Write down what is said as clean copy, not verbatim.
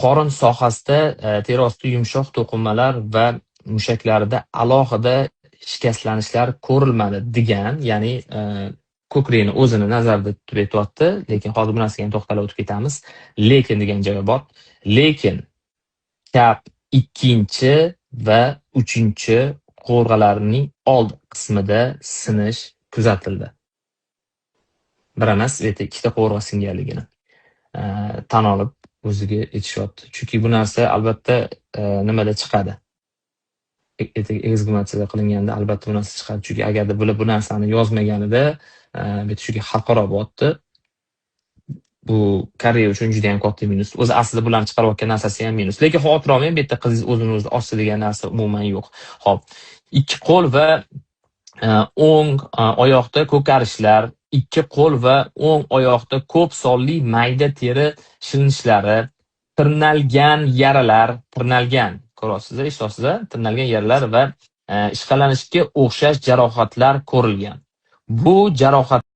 qorin sohasida teri osti yumshoq to'qimalar va mushaklarida alohida shikastlanishlar ko'rilmadi degan, ya'ni ko'krikni o'zini nazarda tutib aytyapti, lekin hozir bu narsaga ham to'xtalib o'tib ketamiz. Lekin degan joyi bor. Lekin chap ikkinchi va uchinchi qo'rg'alarning old qismida sinish kuzatildi. Bir emas, ikkita qo'rg'a singanligini tan olib o'ziga aytishyapti. Chunki bu narsa albatta nimada chiqadi. Eksgumatsiya qilinganda albatta bu narsa chiqadi. Chunki agarda bular bu narsani yozmaganida, chunki xalqaro bo'lyapti. Bu Koreya uchun juda ham katta minus. O'zi aslida bularni chiqarayotgan narsasi ham minus. Lekin xavotir olmang, bu yerda qizingiz o'zini o'zi ochdi degan narsa umuman yo'q. Xo'p, ikki qo'l va o'ng oyoqda ko'karishlar, ikki qo'l va o'ng oyoqda ko'p sonli mayda teri shilinishlari, tirnalgan yaralar, ko'ryapsizlar, eshitasiz, tirnalgan yaralar va ishqalanishga o'xshash jarohatlar ko'rilgan. Bu jarohat